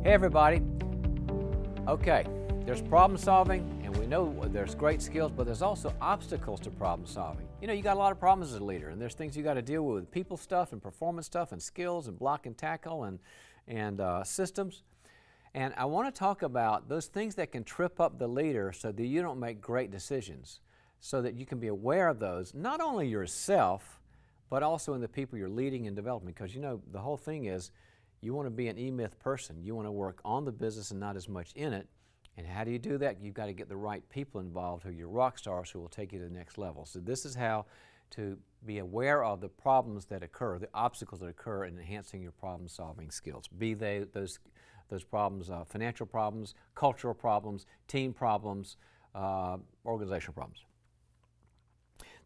Hey everybody. Okay, there's problem solving, and we know there's great skills, but there's also obstacles to problem solving. You know, you got a lot of problems as a leader, and there's things you got to deal with, people stuff and performance stuff and skills and block and tackle and systems. And I want to talk about those things that can trip up the leader so that you don't make great decisions, so that you can be aware of those, not only yourself, but also in the people you're leading and developing. Because you know, the whole thing is, you want to be an E-Myth person. You want to work on the business and not as much in it. And how do you do that? You've got to get the right people involved who are your rock stars who will take you to the next level. So this is how to be aware of the problems that occur, the obstacles that occur in enhancing your problem-solving skills. Be they those problems, financial problems, cultural problems, team problems, organizational problems.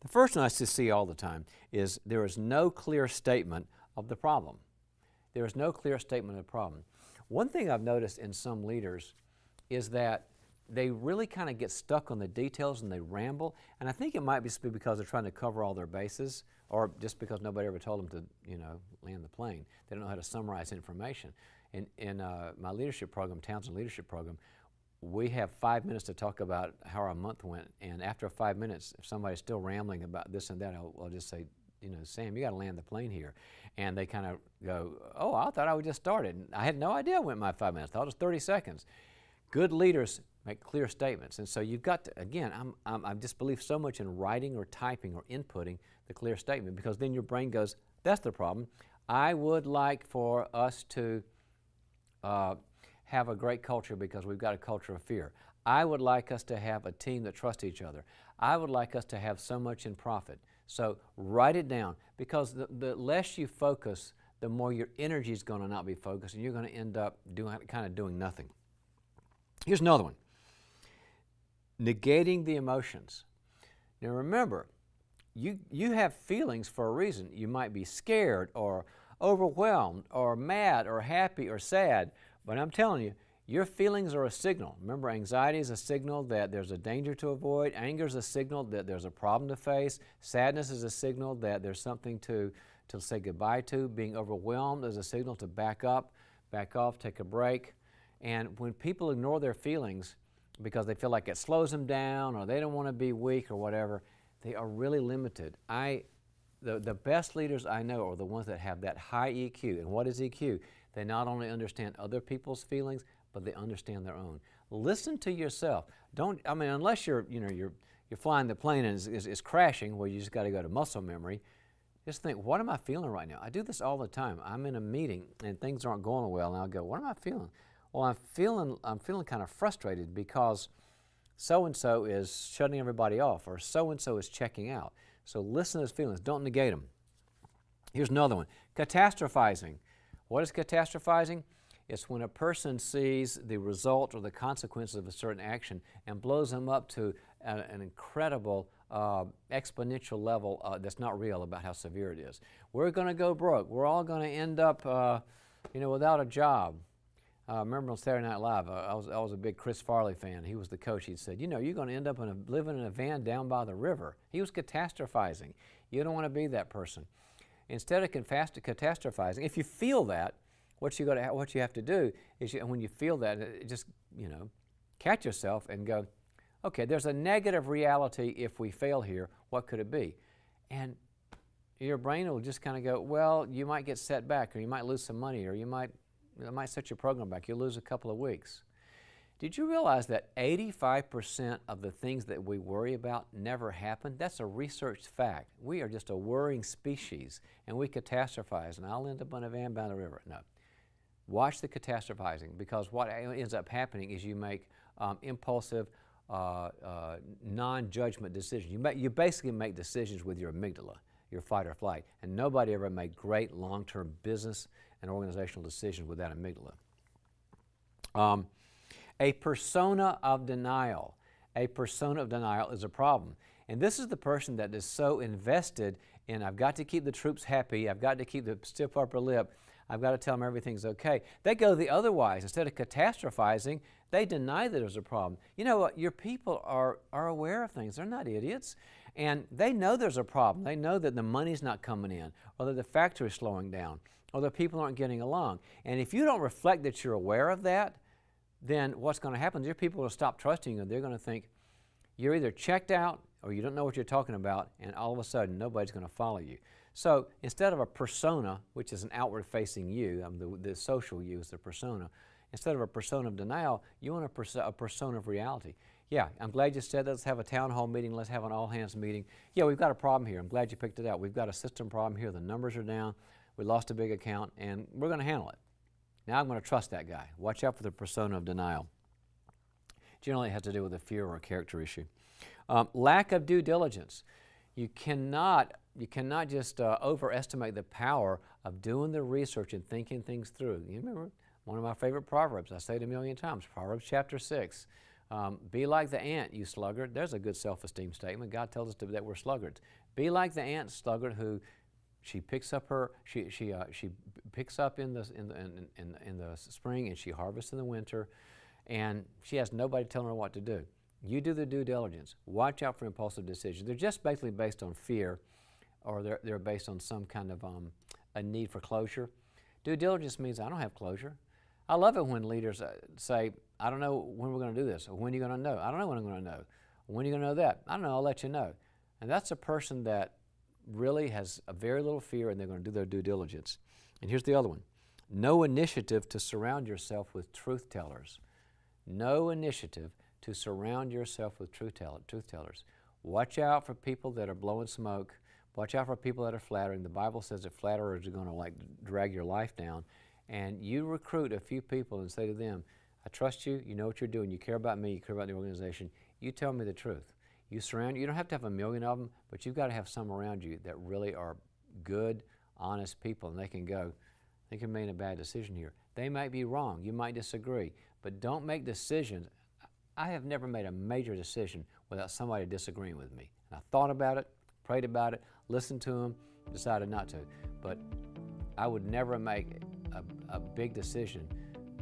The first one I see all the time is there is no clear statement of the problem. There is no clear statement of the problem. One thing I've noticed in some leaders is that they really kind of get stuck on the details and they ramble, and I think it might be because they're trying to cover all their bases, or just because nobody ever told them to, land the plane. They don't know how to summarize information. In my leadership program, Townsend Leadership Program, we have 5 minutes to talk about how our month went, and after 5 minutes, if somebody's still rambling about this and that, I'll just say, Sam, you got to land the plane here. And they kind of go, oh, I thought I would just started. And I had no idea I went my 5 minutes. I thought it was 30 seconds. Good leaders make clear statements. And so you've got to, again, I just believe so much in writing or typing or inputting the clear statement, because then your brain goes, that's the problem. I would like for us to have a great culture because we've got a culture of fear. I would like us to have a team that trusts each other. I would like us to have so much in profit. So write it down, because the less you focus, the more your energy is going to not be focused, and you're going to end up doing nothing. Here's another one. Negating the emotions. Now remember, you have feelings for a reason. You might be scared or overwhelmed or mad or happy or sad, but I'm telling you, your feelings are a signal. Remember, anxiety is a signal that there's a danger to avoid. Anger is a signal that there's a problem to face. Sadness is a signal that there's something to say goodbye to. Being overwhelmed is a signal to back up, back off, take a break. And when people ignore their feelings because they feel like it slows them down or they don't want to be weak or whatever, they are really limited. The best leaders I know are the ones that have that high EQ. And what is EQ? They not only understand other people's feelings, but they understand their own. Listen to yourself. Unless you're flying the plane and is crashing, where you just got to go to muscle memory, just think, what am I feeling right now? I do this all the time. I'm in a meeting and things aren't going well, and I'll go, what am I feeling? Well, I'm feeling kind of frustrated because so-and-so is shutting everybody off, or so-and-so is checking out. So listen to those feelings. Don't negate them. Here's another one. Catastrophizing. What is catastrophizing? It's when a person sees the result or the consequences of a certain action and blows them up to an incredible exponential level that's not real about how severe it is. We're going to go broke. We're all going to end up without a job. Remember on Saturday Night Live, I was a big Chris Farley fan. He was the coach. He said, you're going to end up living in a van down by the river. He was catastrophizing. You don't want to be that person. Instead of catastrophizing, if you feel that, what you have to do is, when you feel that, just catch yourself and go, okay, there's a negative reality. If we fail here, what could it be? And your brain will just kind of go, well, you might get set back, or you might lose some money, or it might set your program back. You'll lose a couple of weeks. Did you realize that 85% of the things that we worry about never happen? That's a researched fact. We are just a worrying species, and we catastrophize, and I'll end up on a van by the river. No. Watch the catastrophizing, because what ends up happening is you make impulsive, non-judgment decisions. You basically make decisions with your amygdala, your fight or flight, and nobody ever made great long-term business and organizational decisions with that amygdala. A persona of denial. A persona of denial is a problem. And this is the person that is so invested in, I've got to keep the troops happy, I've got to keep the stiff upper lip, I've got to tell them everything's okay. They go the other way. Instead of catastrophizing, they deny that there's a problem. You know what? Your people are aware of things. They're not idiots. And they know there's a problem. They know that the money's not coming in, or that the factory's slowing down. or the people aren't getting along. And if you don't reflect that you're aware of that, then what's going to happen is your people will stop trusting you, and they're going to think you're either checked out or you don't know what you're talking about, and all of a sudden nobody's going to follow you. So instead of a persona, which is an outward-facing you, the social you is the persona, instead of a persona of denial, you want a persona of reality. Yeah, I'm glad you said that. Let's have a town hall meeting. Let's have an all-hands meeting. Yeah, we've got a problem here. I'm glad you picked it out. We've got a system problem here. The numbers are down. We lost a big account, and we're going to handle it. Now I'm going to trust that guy. Watch out for the persona of denial. Generally, it has to do with a fear or a character issue. Lack of due diligence. You cannot just overestimate the power of doing the research and thinking things through. You remember one of my favorite Proverbs, I say it a million times, Proverbs chapter 6. Be like the ant, you sluggard. There's a good self-esteem statement. God tells us that we're sluggards. Be like the ant sluggard who she picks up in the spring and she harvests in the winter, and she has nobody telling her what to do. You do the due diligence. Watch out for impulsive decisions. They're just basically based on fear, or they're based on some kind of a need for closure. Due diligence means I don't have closure. I love it when leaders say, I don't know when we're going to do this, or when are you going to know? I don't know when I'm going to know. When are you going to know that? I don't know, I'll let you know. And that's a person that really has a very little fear, and they're going to do their due diligence. And here's the other one. No initiative to surround yourself with truth tellers. No initiative to surround yourself with truth tellers. Watch out for people that are blowing smoke. Watch out for people that are flattering. The Bible says that flatterers are going to drag your life down. And you recruit a few people and say to them, I trust you, you know what you're doing, you care about me, you care about the organization, you tell me the truth. You don't have to have a million of them, but you've got to have some around you that really are good, honest people, and they can go, I think I made a bad decision here. They might be wrong, you might disagree, but don't make decisions. I have never made a major decision without somebody disagreeing with me. And I thought about it, prayed about it, listened to them, decided not to. But I would never make a big decision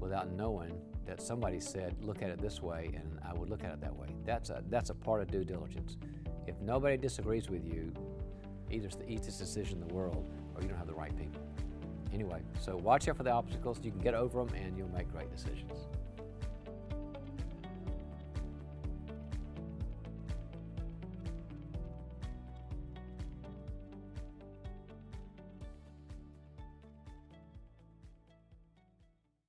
without knowing that somebody said, look at it this way, and I would look at it that way. That's a part of due diligence. If nobody disagrees with you, either it's the easiest decision in the world, or you don't have the right people. Anyway, so watch out for the obstacles. You can get over them, and you'll make great decisions.